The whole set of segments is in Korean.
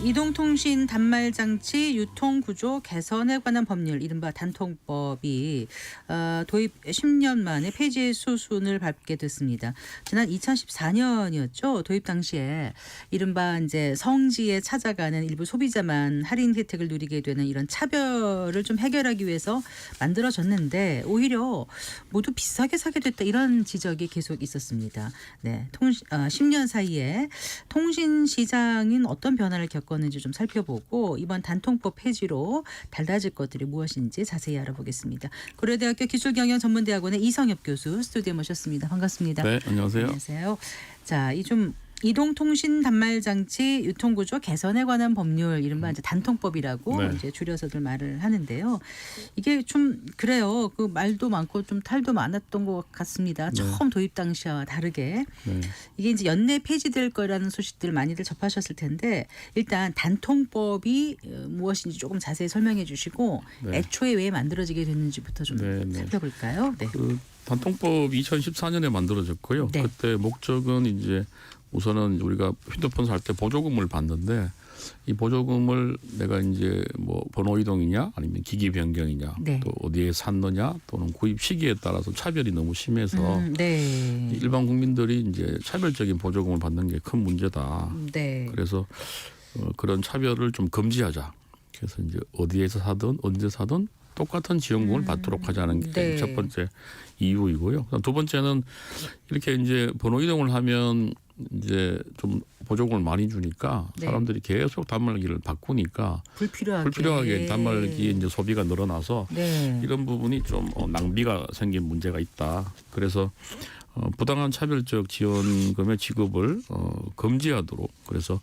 이동통신 단말장치 유통구조 개선에 관한 법률 이른바 단통법이 도입 10년 만에 폐지 수순을 밟게 됐습니다. 지난 2014년이었죠. 도입 당시에 이른바 이제 성지에 찾아가는 일부 소비자만 할인 혜택을 누리게 되는 이런 차별을 좀 해결하기 위해서 만들어졌는데 오히려 모두 비싸게 사게 됐다 이런 지적이 계속 있었습니다. 네, 10년 사이에 통신 시장인 어떤 변화를 겪었는지 좀 살펴보고 이번 단통법 폐지로 달라질 것들이 무엇인지 자세히 알아보겠습니다. 고려대학교 기술경영전문대학원의 이성엽 교수 스튜디오에 모셨습니다. 반갑습니다. 네, 안녕하세요. 안녕하세요. 자, 이 좀 이동통신 단말장치 유통구조 개선에 관한 법률 이른바 이제 단통법이라고 네. 이제 줄여서들 말을 하는데요. 이게 좀 그래요. 그 말도 많고 좀 탈도 많았던 것 같습니다. 네. 처음 도입 당시와 다르게 네. 이게 이제 연내 폐지될 거라는 소식들 많이들 접하셨을 텐데 일단 단통법이 무엇인지 조금 자세히 설명해 주시고 네. 애초에 왜 만들어지게 됐는지부터 좀 네, 네. 살펴볼까요? 네. 그 단통법 2014년에 만들어졌고요. 네. 그때 목적은 이제 우선은 우리가 휴대폰 살 때 보조금을 받는데 이 보조금을 내가 이제 뭐 번호 이동이냐 아니면 기기 변경이냐 네. 또 어디에 샀느냐 또는 구입 시기에 따라서 차별이 너무 심해서 네. 일반 국민들이 이제 차별적인 보조금을 받는 게 큰 문제다. 네. 그래서 그런 차별을 좀 금지하자. 그래서 이제 어디에서 사든 언제 사든 똑같은 지원금을 받도록 하자는 게 네. 첫 번째 이유이고요. 두 번째는 이렇게 이제 번호 이동을 하면 이제 좀 보조금을 많이 주니까 네. 사람들이 계속 단말기를 바꾸니까 불필요하게 단말기 이제 소비가 늘어나서 네. 이런 부분이 좀 낭비가 생긴 문제가 있다. 그래서 부당한 차별적 지원금의 지급을 금지하도록 그래서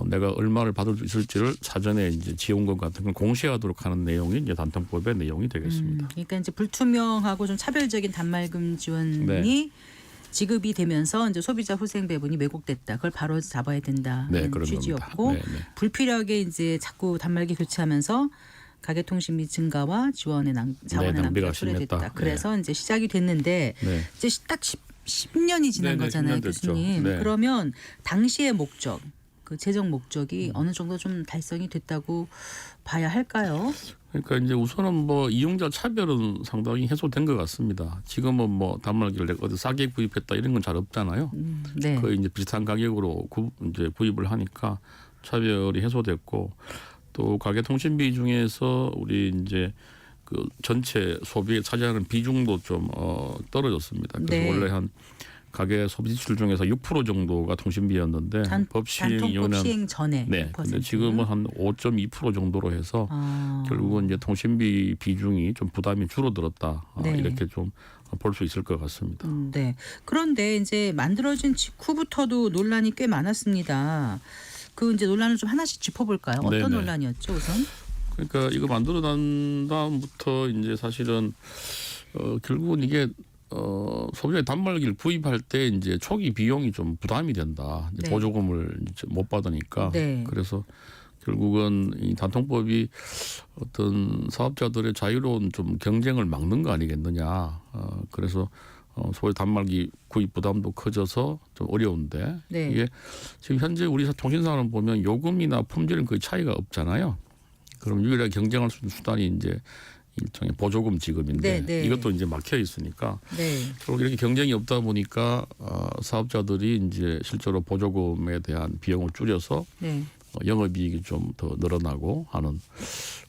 내가 얼마를 받을 수 있을지를 사전에 이제 지원금 같은 걸 공시하도록 하는 내용이 이제 단통법의 내용이 되겠습니다. 그러니까 이제 불투명하고 좀 차별적인 단말금 지원이 네. 지급이 되면서 이제 소비자 후생 배분이 왜곡됐다. 그걸 바로 잡아야 된다는 네, 그런 취지였고 겁니다. 네, 네. 불필요하게 이제 자꾸 단말기 교체하면서 가계통신비 증가와 지원의 자원의 낭비가 낭비가 초래됐다. 심했다. 그래서 이제 시작이 됐는데 네. 이제 딱 10년이 지난 네, 네, 거잖아요, 10년 됐죠. 교수님. 네. 그러면 당시의 목적, 그 재정 목적이 어느 정도 좀 달성이 됐다고 봐야 할까요? 그러니까 이제 우선은 뭐 이용자 차별은 상당히 해소된 것 같습니다. 지금은 뭐 단말기를 내가 어디 싸게 구입했다 이런 건 잘 없잖아요. 네. 거의 이제 비슷한 가격으로 이제 구입을 하니까 차별이 해소됐고 또 가계통신비 중에서 우리 이제 그 전체 소비에 차지하는 비중도 좀 떨어졌습니다. 그래서 네. 원래 한 가계 소비 지출 중에서 6% 정도가 통신비였는데 법 시행 단통법 이후에는 시행 전에 네, 6%. 근데 지금은 한 5.2% 정도로 해서 결국은 이제 통신비 비중이 좀 부담이 줄어들었다 네. 이렇게 좀 볼 수 있을 것 같습니다. 네. 그런데 이제 만들어진 직후부터도 논란이 꽤 많았습니다. 그 이제 논란을 좀 하나씩 짚어볼까요? 어떤 네네. 논란이었죠, 우선? 그러니까 이거 만들어 난 다음부터 이제 사실은 결국은 이게 소비자 단말기를 구입할 때 이제 초기 비용이 좀 부담이 된다. 이제 네. 보조금을 이제 못 받으니까. 네. 그래서 결국은 이 단통법이 어떤 사업자들의 자유로운 좀 경쟁을 막는 거 아니겠느냐. 그래서 소위 단말기 구입 부담도 커져서 좀 어려운데 네. 이게 지금 현재 우리 통신사는 보면 요금이나 품질은 거의 차이가 없잖아요. 그럼 유일하게 경쟁할 수 있는 수단이 이제 일종의 보조금 지급인데 네, 네. 이것도 이제 막혀 있으니까 네. 결국 이렇게 경쟁이 없다 보니까 사업자들이 이제 실제로 보조금에 대한 비용을 줄여서 네. 영업이익이 좀 더 늘어나고 하는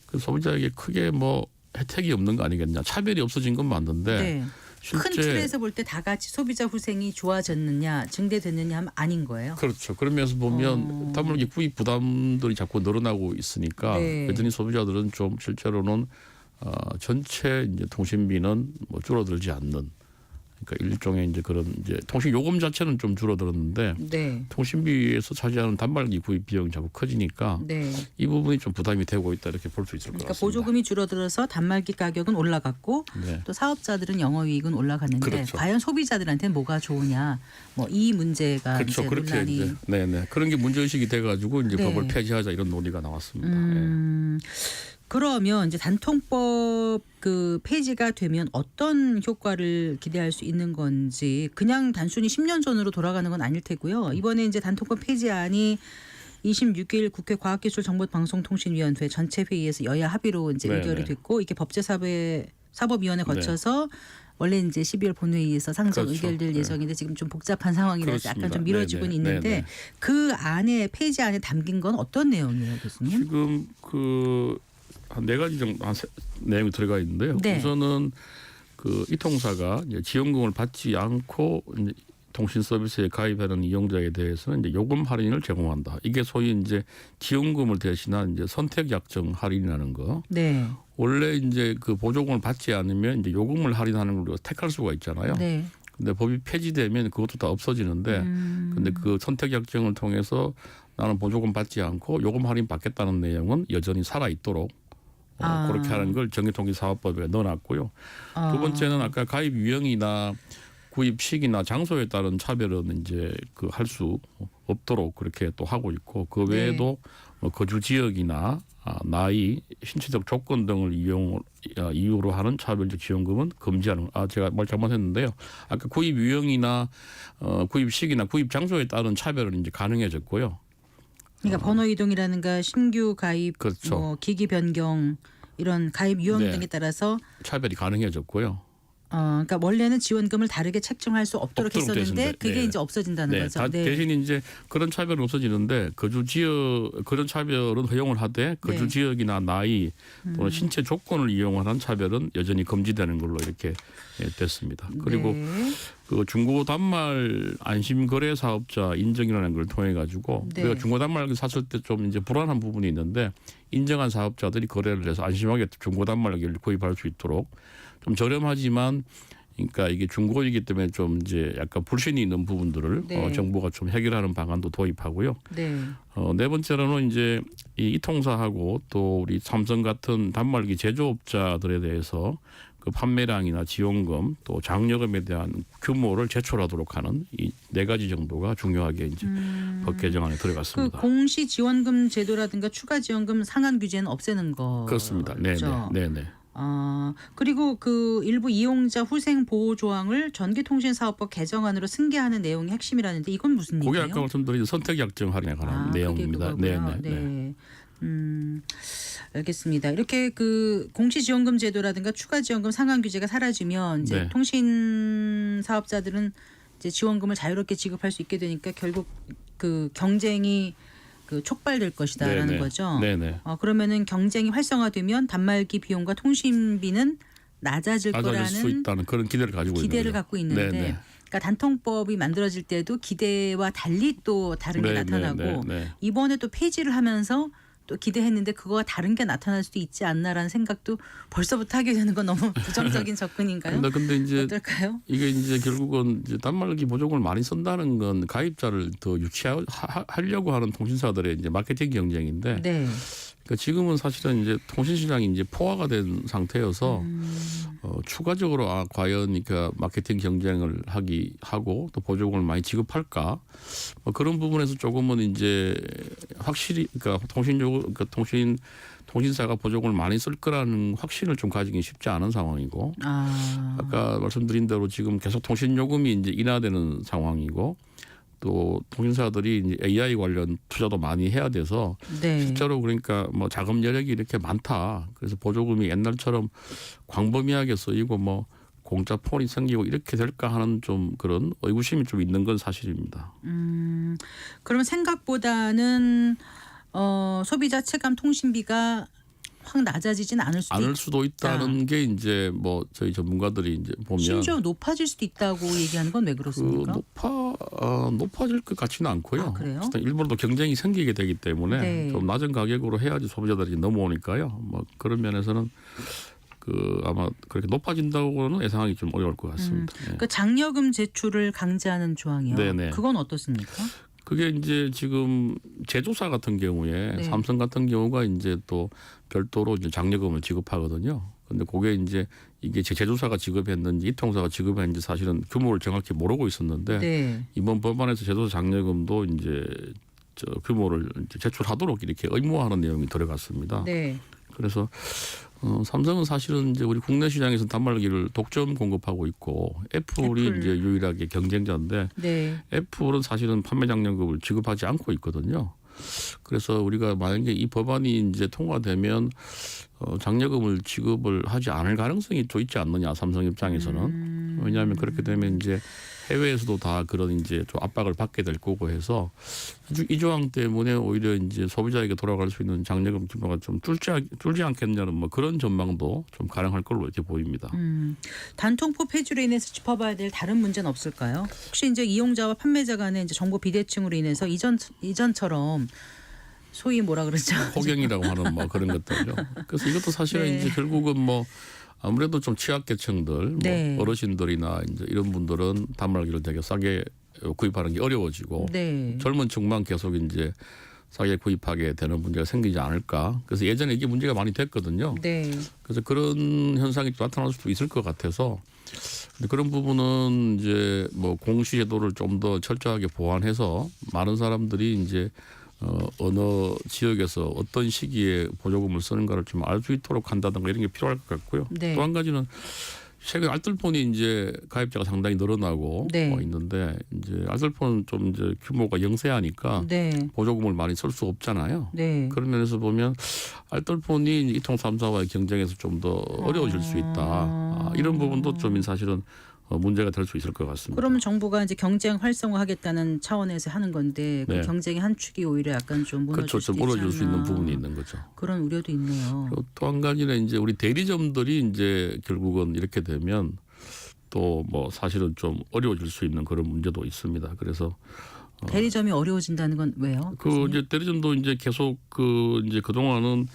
그 소비자에게 크게 뭐 혜택이 없는 거 아니겠냐. 차별이 없어진 건 맞는데 네. 큰 실제 틀에서 볼 때 다 같이 소비자 후생이 좋아졌느냐 증대됐느냐 하면 아닌 거예요. 그렇죠. 그런 면에서 보면 단말기 구입 부담들이 자꾸 늘어나고 있으니까 네. 여전히 소비자들은 좀 실제로는 전체 이제 통신비는 뭐 줄어들지 않는 그러니까 일종의 이제 그런 이제 통신 요금 자체는 좀 줄어들었는데 네. 통신비에서 차지하는 단말기 구입 비용이 자꾸 커지니까 네. 이 부분이 좀 부담이 되고 있다 이렇게 볼 수 있을 것 그러니까 같습니다. 보조금이 줄어들어서 단말기 가격은 올라갔고 네. 또 사업자들은 영업이익은 올라갔는데 그렇죠. 과연 소비자들한테는 뭐가 좋으냐 뭐 이 문제가 그렇죠. 이제 그렇게 논란이 이제 네네 그런 게 문제 의식이 돼가지고 이제 네. 법을 폐지하자 이런 논의가 나왔습니다. 네. 그러면 이제 단통법 그 폐지가 되면 어떤 효과를 기대할 수 있는 건지 그냥 단순히 10년 전으로 돌아가는 건 아닐 테고요. 이번에 이제 단통법 폐지안이 26일 국회 과학기술정보방송통신위원회 전체 회의에서 여야 합의로 이제 네, 의결이 네. 됐고 이게 법제사법위원회 거쳐서 원래 이제 12월 본회의에서 상정 그렇죠. 의결될 네. 예정인데 지금 좀 복잡한 상황이라서 약간 그렇습니다. 좀 미뤄지고는 네, 네. 있는데 네, 네. 그 안에 페이지 안에 담긴 건 어떤 내용이에요, 교수님? 지금 그 한 네 가지 정도 내용이 들어가 있는데요. 네. 우선은 그 이 통사가 이제 지원금을 받지 않고 이제 통신 서비스에 가입하는 이용자에 대해서는 이제 요금 할인을 제공한다. 이게 소위 이제 지원금을 대신한 이제 선택 약정 할인이라는 거. 네. 원래 이제 그 보조금을 받지 않으면 이제 요금을 할인하는 걸 우리가 택할 수가 있잖아요. 네. 근데 법이 폐지되면 그것도 다 없어지는데 근데 그 선택 약정을 통해서 나는 보조금 받지 않고 요금 할인 받겠다는 내용은 여전히 살아 있도록 그렇게 하는 걸 전기통신사업법에 넣어놨고요. 두 번째는 아까 가입 유형이나 구입 시기나 장소에 따른 차별은 이제 그 할 수 없도록 그렇게 또 하고 있고 그 외에도 뭐 거주 지역이나 나이, 신체적 조건 등을 이유로 하는 차별적 지원금은 금지하는. 제가 말 잘못했는데요. 아까 구입 유형이나 구입 시기나 구입 장소에 따른 차별은 이제 가능해졌고요. 그러니까 번호 이동이라든가 신규 가입, 그렇죠. 뭐 기기 변경 이런 가입 유형 네. 등에 따라서 차별이 가능해졌고요. 그러니까 원래는 지원금을 다르게 책정할 수 없도록 없도록 했었는데 됐는데, 그게 네. 이제 없어진다는 네, 거죠. 대신 이제 그런 차별은 없어지는데 거주 지역 그런 차별은 허용을 하되 거주 네. 지역이나 나이 또는 신체 조건을 이용하는 차별은 여전히 금지되는 걸로 이렇게 됐습니다. 그리고 네. 그 중고 단말 안심 거래 사업자 인정이라는 걸 통해 가지고 네. 우리가 중고 단말을 샀을 때 좀 이제 불안한 부분이 있는데 인정한 사업자들이 거래를 해서 안심하게 중고 단말기를 구입할 수 있도록 좀 저렴하지만 그러니까 이게 중고이기 때문에 좀 이제 약간 불신이 있는 부분들을 네. 정부가 좀 해결하는 방안도 도입하고요. 네. 네 번째로는 이제 이 통사하고 또 우리 삼성 같은 단말기 제조업자들에 대해서 그 판매량이나 지원금 또 장려금에 대한 규모를 제출하도록 하는 이 네 가지 정도가 중요하게 이제 법 개정안에 그 들어갔습니다. 공시 지원금 제도라든가 추가 지원금 상한 규제는 없애는 거. 그렇습니다. 네네. 그리고 그 일부 이용자 후생 보호 조항을 전기통신사업법 개정안으로 승계하는 내용이 핵심이라는데 이건 무슨 그게 얘기예요? 아까 말씀드린 선택 약정 할인에 관한 내용입니다. 그게 그거고요. 네. 알겠습니다. 이렇게 그 공시지원금 제도라든가 추가 지원금 상한 규제가 사라지면 이제 네. 통신 사업자들은 이제 지원금을 자유롭게 지급할 수 있게 되니까 결국 그 경쟁이 그 촉발될 것이다라는 네네. 거죠. 네네. 그러면은 경쟁이 활성화되면 단말기 비용과 통신비는 낮아질 낮아질 거라는 수 있다는 그런 기대를 가지고 있는 기대를 거죠. 갖고 있는데 네네. 그러니까 단통법이 만들어질 때도 기대와 달리 또 다른 게 나타나고 이번에 또 폐지를 하면서 또 기대했는데 그거와 다른 게 나타날 수도 있지 않나라는 생각도 벌써부터 하게 되는 건 너무 부정적인 접근인가요? 근데 이제 어떨까요? 이게 이제 결국은 이제 단말기 보조금을 많이 쓴다는 건 가입자를 더 유치하려고 하는 통신사들의 이제 마케팅 경쟁인데 네. 그러니까 지금은 사실은 이제 통신 시장이 이제 포화가 된 상태여서 추가적으로 과연 그러니까 마케팅 경쟁을 하고 또 보조금을 많이 지급할까 그런 부분에서 조금은 이제 확실히 그러니까 통신사가 보조금을 많이 쓸 거라는 확신을 좀 가지기 쉽지 않은 상황이고 아까 말씀드린 대로 지금 계속 통신 요금이 이제 인하되는 상황이고 또 통신사들이 이제 AI 관련 투자도 많이 해야 돼서 네. 실제로 그러니까 뭐 자금 여력이 이렇게 많다. 그래서 보조금이 옛날처럼 광범위하게 쓰이고 뭐 공짜 폰이 생기고 이렇게 될까 하는 좀 그런 의구심이 좀 있는 건 사실입니다. 그러면 생각보다는 소비자 체감 통신비가 확 낮아지진 않을 수도 있다는 게 이제 뭐 저희 전문가들이 이제 보면 심지어 높아질 수도 있다고 얘기하는 건 왜 그렇습니까? 높아질 것 같지는 않고요. 그래요? 일단 일부러도 경쟁이 생기게 되기 때문에 네. 좀 낮은 가격으로 해야지 소비자들이 넘어오니까요. 뭐 그런 면에서는 아마 그렇게 높아진다고는 예상하기 좀 어려울 것 같습니다. 그 장려금 제출을 강제하는 조항이요. 네네. 그건 어떻습니까? 그게 이제 지금 제조사 같은 경우에 네. 삼성 같은 경우가 이제 또 별도로 이제 장려금을 지급하거든요. 근데 그게 이제 이게 제조사가 지급했는지 이 통사가 지급했는지 사실은 규모를 정확히 모르고 있었는데 네. 이번 법안에서 제조사 장려금도 이제 규모를 이제 제출하도록 이렇게 의무화하는 내용이 들어갔습니다. 네. 그래서 삼성은 사실은 이제 우리 국내 시장에서 단말기를 독점 공급하고 있고 애플이 이제 유일하게 경쟁자인데 네. 애플은 사실은 판매 장려금을 지급하지 않고 있거든요. 그래서 우리가 만약에 이 법안이 이제 통과되면 장려금을 지급을 하지 않을 가능성이 또 있지 않느냐, 삼성 입장에서는. 왜냐하면 그렇게 되면 이제 해외에서도 다 그런 이제 좀 압박을 받게 될 거고 해서 이 조항 때문에 오히려 이제 소비자에게 돌아갈 수 있는 장려금 규모가 좀 줄지 않겠냐는 뭐 그런 전망도 좀 가능할 걸로 이렇게 보입니다. 단통법 폐지로 인해서 짚어봐야 될 다른 문제는 없을까요? 혹시 이제 이용자와 판매자 간의 이제 정보 비대칭으로 인해서 이전처럼 소위 뭐라 그러죠? 호갱이라고 하는 뭐 그런 것들죠. 그래서 이것도 사실은 네. 이제 결국은 뭐 아무래도 좀 취약계층들, 네. 뭐 어르신들이나 이제 이런 분들은 단말기를 되게 싸게 구입하는 게 어려워지고 네. 젊은 층만 계속 이제 싸게 구입하게 되는 문제가 생기지 않을까. 그래서 예전에 이게 문제가 많이 됐거든요. 네. 그래서 그런 현상이 나타날 수도 있을 것 같아서 근데 그런 부분은 이제 뭐 공시제도를 좀 더 철저하게 보완해서 많은 사람들이 이제 어느 지역에서 어떤 시기에 보조금을 쓰는가를 좀 알 수 있도록 한다든가 이런 게 필요할 것 같고요. 네. 또 한 가지는 최근 알뜰폰이 이제 가입자가 상당히 늘어나고 네. 있는데 이제 알뜰폰 좀 이제 규모가 영세하니까 네. 보조금을 많이 쓸 수 없잖아요. 네. 그런 면에서 보면 알뜰폰이 이통 3사와의 경쟁에서 좀 더 어려워질 수 있다. 이런 부분도 좀 사실은 문제가 될 수 있을 것 같습니다. 그러면 정부가 이제 경쟁 활성화하겠다는 차원에서 하는 건데 그 네. 경쟁의 한 축이 오히려 약간 좀 무너질 그렇죠. 수도 좀 있지 어려질 수 있는 않나. 부분이 있는 거죠. 그런 우려도 있네요. 또 한 가지는 이제 우리 대리점들이 이제 결국은 이렇게 되면 또 뭐 사실은 좀 어려워질 수 있는 그런 문제도 있습니다. 그래서 대리점이 어려워진다는 건 왜요? 그 이제 대리점도 이제 계속 그 이제 그동안은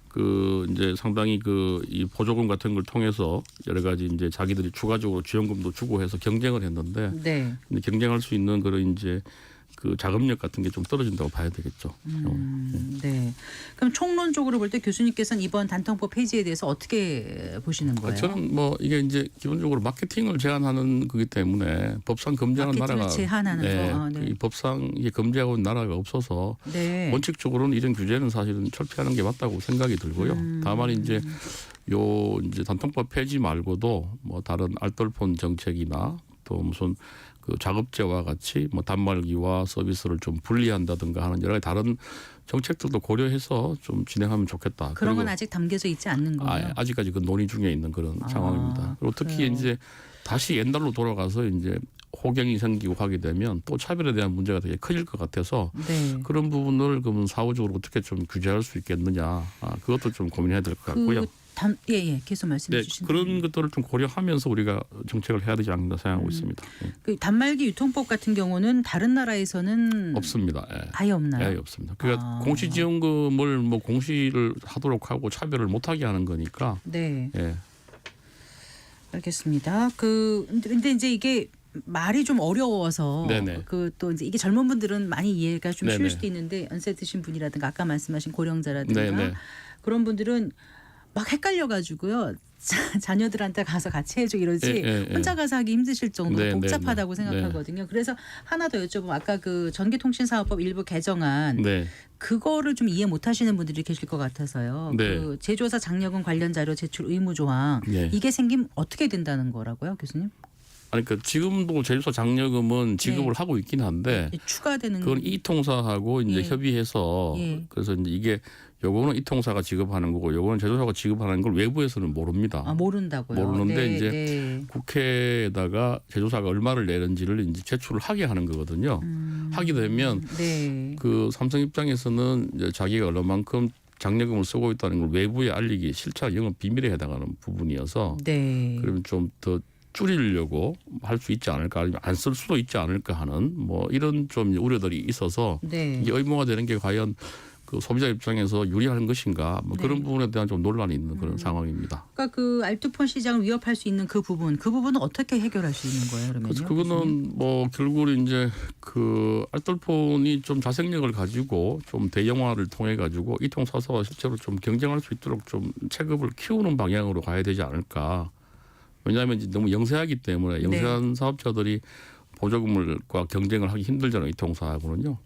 그 이제 상당히 그 이 보조금 같은 걸 통해서 여러 가지 이제 자기들이 추가적으로 지원금도 주고 해서 경쟁을 했는데 네. 근데 경쟁할 수 있는 그런 이제 그 자금력 같은 게 좀 떨어진다고 봐야 되겠죠. 네. 그럼 총론적으로 볼 때 교수님께서는 이번 단통법 폐지에 대해서 어떻게 보시는 거예요? 저는 뭐 이게 이제 기본적으로 마케팅을 제한하는 거기 때문에 법상 금지하는 마케팅을 나라가 제한하는 거. 네. 이 법상 이게 금지하고 있는 나라가 없어서 네. 원칙적으로는 이런 규제는 사실은 철폐하는 게 맞다고 생각이 들고요. 다만 이제 요 이제 단통법 폐지 말고도 뭐 다른 알뜰폰 정책이나 또 무슨 그 작업제와 같이 뭐 단말기와 서비스를 좀 분리한다든가 하는 여러 가지 다른 정책들도 고려해서 좀 진행하면 좋겠다. 그런 건 그리고 아직 담겨져 있지 않는 거예요. 아직까지 그 논의 중에 있는 그런 상황입니다. 그리고 특히 그래요. 이제 다시 옛날로 돌아가서 이제 호갱이 생기고 하게 되면 또 차별에 대한 문제가 되게 커질 것 같아서 네. 그런 부분을 그러면 사후적으로 어떻게 좀 규제할 수 있겠느냐. 그것도 좀 고민해야 될 것 같고요. 예, 계속 말씀해 네, 주신 그런 것들을 좀 고려하면서 우리가 정책을 해야 되지 않나 생각하고 있습니다. 그 단말기 유통법 같은 경우는 다른 나라에서는 없습니다. 예. 아예 없나요? 예, 없습니다. 그러니까 공시지원금을 뭐 공시를 하도록 하고 차별을 못하게 하는 거니까. 네. 예. 알겠습니다. 근데 이제 이게 말이 좀 어려워서 네네. 그 또 이제 이게 젊은 분들은 많이 이해가 좀 쉬울 네네. 수도 있는데 연세 드신 분이라든가 아까 말씀하신 고령자라든가 네네. 그런 분들은 막 헷갈려 가지고요. 자녀들한테 가서 같이 해줘 이러지 혼자 가서 하기 힘드실 정도로 네, 복잡하다고 네, 네. 생각하거든요. 그래서 하나 더 여쭤보면 아까 그 전기통신사업법 일부 개정안 네. 그거를 좀 이해 못하시는 분들이 계실 것 같아서요. 네. 그 제조사 장려금 관련 자료 제출 의무 조항 네. 이게 생기면 어떻게 된다는 거라고요, 교수님? 아니 그 지금도 제조사 장려금은 지급을 네. 하고 있긴 한데 추가되는 그건 이 통사하고 이제 예. 협의해서 예. 그래서 이제 이게 요거는 이 통사가 지급하는 거고 요거는 제조사가 지급하는 걸 외부에서는 모릅니다. 모른다고요. 모르는데 네, 이제 네. 국회에다가 제조사가 얼마를 내는지를 이제 제출을 하게 하는 거거든요. 하게 되면 네. 그 삼성 입장에서는 이제 자기가 얼마만큼 장려금을 쓰고 있다는 걸 외부에 알리기 실차 영업 비밀에 해당하는 부분이어서 네. 그러면 좀 더 줄이려고 할 수 있지 않을까 아니면 안 쓸 수도 있지 않을까 하는 뭐 이런 좀 우려들이 있어서 네. 이게 의무화 되는 게 과연 그 소비자 입장에서 유리한 것인가 뭐 네. 그런 부분에 대한 좀 논란이 있는 그런 상황입니다. 그러니까 그 알투폰 시장을 위협할 수 있는 그 부분은 어떻게 해결할 수 있는 거예요, 그러면요? 그래서 그거는 뭐 결국은 이제 그 알뜰폰이 좀 자생력을 가지고 좀 대형화를 통해 가지고 이통 사서와 실제로 좀 경쟁할 수 있도록 좀 체급을 키우는 방향으로 가야 되지 않을까. 왜냐하면 이제 너무 영세하기 때문에 영세한 사업자들이 보조금과 경쟁을 하기 힘들잖아요. 이통사하고는요.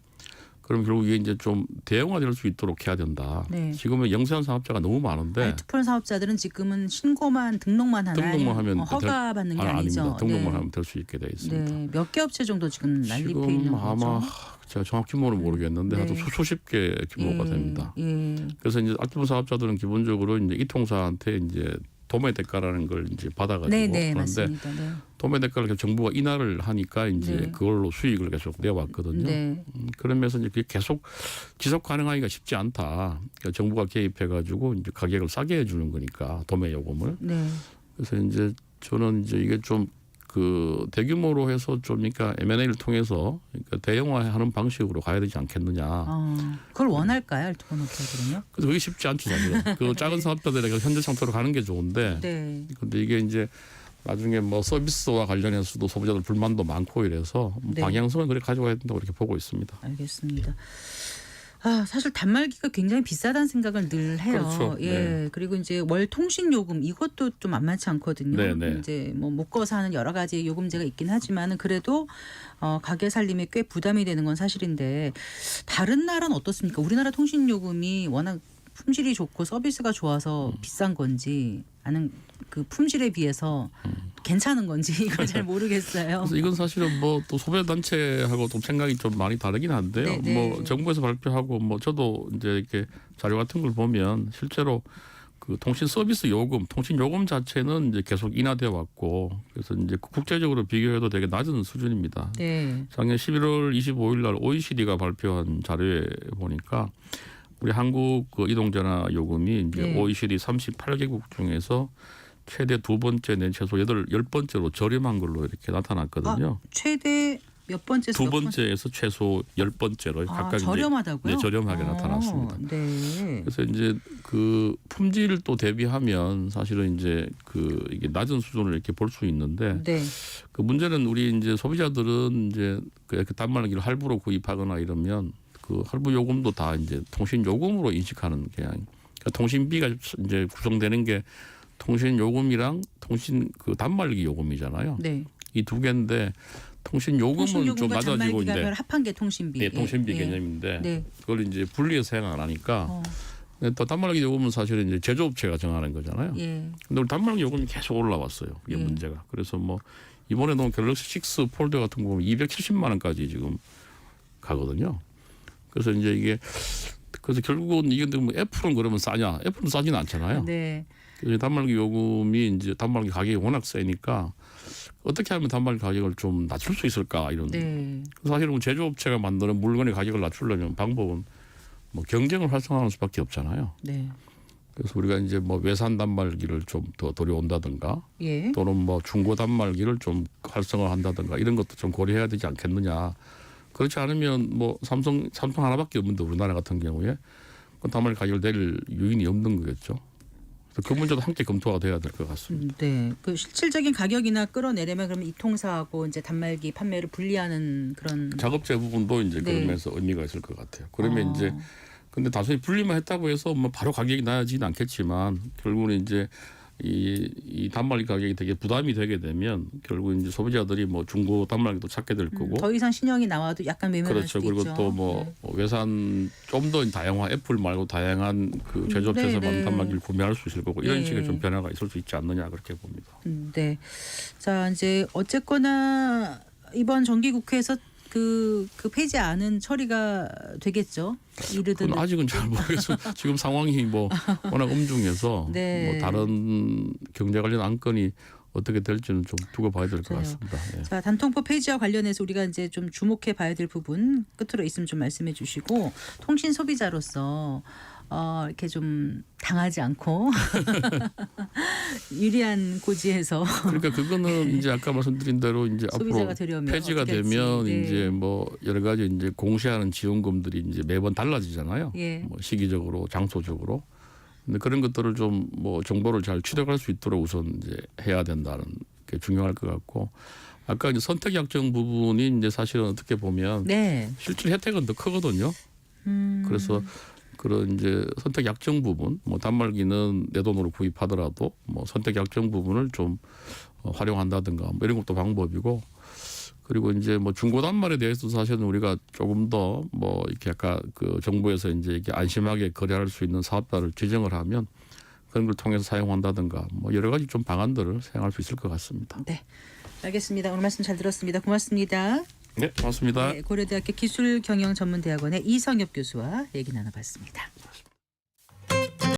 그럼 결국 이게 이제 좀 대형화될 수 있도록 해야 된다. 네. 지금은 영세한 사업자가 너무 많은데 알투폰 사업자들은 지금은 신고만 등록만 하나요? 등록만 하면 허가 받는 게 아니죠. 아닙니다. 등록만 네. 하면 될 수 있게 돼 있습니다. 네. 몇 개 업체 정도 지금 난립해 있는 지금 거죠? 아마 제가 정확 규모는 모르겠는데 네. 하여튼 수십 개 규모가 됩니다. 예. 그래서 이제 알뜰폰 사업자들은 기본적으로 이제 이통사한테 이제 도매 대가라는 걸 이제 받아가지고 네, 그런데 맞습니다. 네. 도매 대가를 정부가 인하를 하니까 이제 네. 그걸로 수익을 계속 내왔거든요. 네. 그러면서 이제 그게 계속 지속 가능하기가 쉽지 않다. 그러니까 정부가 개입해가지고 이제 가격을 싸게 해주는 거니까 도매 요금을. 네. 그래서 이제 저는 이제 이게 좀 그 대규모로 해서 좀 그러니까 M&A를 통해서 그러니까 대형화하는 방식으로 가야 되지 않겠느냐. 그걸 원할까요, 알뜰폰 업체들은요? 그래서 그게 쉽지 않죠, 사실은. 그 작은 사업자들에게 현재 상태로 가는 게 좋은데. 네. 근데 이게 이제 나중에 뭐 서비스와 관련해서도 소비자들 불만도 많고 이래서 네. 방향성은 그렇게 가져가야 된다고 이렇게 보고 있습니다. 알겠습니다. 사실 단말기가 굉장히 비싸다는 생각을 늘 해요. 그렇죠. 예. 네. 그리고 이제 월 통신 요금 이것도 좀 만만치 않거든요. 네, 네. 이제 뭐 묶어서 하는 여러 가지 요금제가 있긴 하지만은 그래도 가게 살림에 꽤 부담이 되는 건 사실인데 다른 나라는 어떻습니까? 우리나라 통신 요금이 워낙 품질이 좋고 서비스가 좋아서 비싼 건지 아니면 그 품질에 비해서 괜찮은 건지 이걸 잘 모르겠어요. 그래서 이건 사실은 뭐 또 소비자 단체하고 좀 생각이 좀 많이 다르긴 한데요. 네, 네. 뭐 정부에서 발표하고 뭐 저도 이제 이렇게 자료 같은 걸 보면 실제로 그 통신 서비스 요금, 통신 요금 자체는 이제 계속 인하되어 왔고 그래서 이제 국제적으로 비교해도 되게 낮은 수준입니다. 네. 작년 11월 25일 날 OECD가 발표한 자료에 보니까 우리 한국 그 이동전화 요금이 이제 네. OECD 38개국 중에서 최대 두 번째 내 최소 10번째로 저렴한 걸로 이렇게 나타났거든요. 최대 몇 번째? 두 번째에서 최소 10번째로 각각 저렴하다고요? 이제 네, 저렴하게 나타났습니다. 네. 그래서 이제 그 품질을 또 대비하면 사실은 이제 그 이게 낮은 수준을 이렇게 볼 수 있는데 네. 그 문제는 우리 이제 소비자들은 이제 그 단말기를 할부로 구입하거나 이러면 그 할부 요금도 다 이제 통신 요금으로 인식하는 그냥 그러니까 통신비가 이제 구성되는 게 통신 요금이랑 통신 그 단말기 요금이잖아요. 네. 이 두 개인데 통신 요금은 좀 낮아지고 이제 합한 게 통신비. 네, 통신비 예. 개념인데 네. 그걸 이제 분리해서 생각 안 하니까 근데 또 단말기 요금은 사실은 이제 제조업체가 정하는 거잖아요. 예. 근데 우리 단말기 요금이 계속 올라왔어요. 이게 예. 문제가. 그래서 뭐 이번에도 갤럭시 6 폴드 같은 거 보면 270만 원까지 지금 가거든요. 그래서 이제 이게 그래서 결국은 이게 뭐 애플은 그러면 싸냐? 애플은 싸지는 않잖아요. 네. 그래서 단말기 요금이 이제 단말기 가격이 워낙 세니까 어떻게 하면 단말기 가격을 좀 낮출 수 있을까 이런. 네. 사실은 제조업체가 만드는 물건의 가격을 낮추려면 방법은 뭐 경쟁을 활성화하는 수밖에 없잖아요. 네. 그래서 우리가 이제 뭐 외산 단말기를 좀 더 들여온다든가 예. 또는 뭐 중고 단말기를 좀 활성화한다든가 이런 것도 좀 고려해야 되지 않겠느냐. 그렇지 않으면 뭐 삼성 하나밖에 없는데 우리나라 같은 경우에 그 단말기 가격을 내릴 요인이 없는 거겠죠. 그래서 그 문제도 함께 검토가 돼야 될 것 같습니다. 네. 그 실질적인 가격이나 끌어내려면 그러면 이통사하고 이제 단말기 판매를 분리하는 그런. 작업체 부분도 이제 네. 그러면서 의미가 있을 것 같아요. 그러면 이제 근데 단순히 분리만 했다고 해서 뭐 바로 가격이 나아지는 않겠지만 결국은 이제 이 단말기 가격이 되게 부담이 되게 되면 결국 이제 소비자들이 뭐 중고 단말기도 찾게 될 거고 더 이상 신형이 나와도 약간 외면할 그렇죠. 수도 그리고 있죠. 또 뭐 외산 좀 더 다양한 애플 말고 다양한 그 제조업체에서 네, 네. 만든 단말기를 구매할 수 있을 거고 이런 네. 식의 좀 변화가 있을 수 있지 않느냐 그렇게 봅니다. 네. 자, 이제 어쨌거나 이번 정기국회에서 그 폐지안은 처리가 되겠죠. 이르든 그건 아직은 잘 모르겠어요. 지금 상황이 뭐 워낙 엄중해서 네. 뭐 다른 경제 관련 안건이 어떻게 될지는 좀 두고 봐야 될 것 그래요. 같습니다. 예. 자, 단통법 폐지와 관련해서 우리가 이제 좀 주목해 봐야 될 부분 끝으로 있으면 좀 말씀해 주시고 통신 소비자로서 이렇게 좀 당하지 않고 유리한 고지에서 그러니까 그거는 이제 아까 말씀드린 대로 이제 소비자가 앞으로 되려면 폐지가 어떻게 할지. 되면 네. 이제 뭐 여러 가지 이제 공시하는 지원금들이 이제 매번 달라지잖아요. 예. 뭐 시기적으로, 장소적으로. 근데 그런 것들을 좀 뭐 정보를 잘 취득할 수 있도록 우선 이제 해야 된다는 게 중요할 것 같고 아까 이제 선택 약정 부분이 이제 사실은 어떻게 보면 네. 실질 혜택은 더 크거든요. 그래서 그런 이제 선택 약정 부분, 뭐 단말기는 내 돈으로 구입하더라도 뭐 선택 약정 부분을 좀 활용한다든가 뭐 이런 것도 방법이고 그리고 이제 뭐 중고 단말에 대해서 사실은 우리가 조금 더 뭐 이렇게 약간 그 정부에서 이제 이렇게 안심하게 거래할 수 있는 사업자를 지정을 하면 그런 걸 통해서 사용한다든가 뭐 여러 가지 좀 방안들을 사용할 수 있을 것 같습니다. 네. 알겠습니다. 오늘 말씀 잘 들었습니다. 고맙습니다. 네, 고맙습니다. 네, 고려대학교 기술경영전문대학원의 이성엽 교수와 얘기 나눠봤습니다.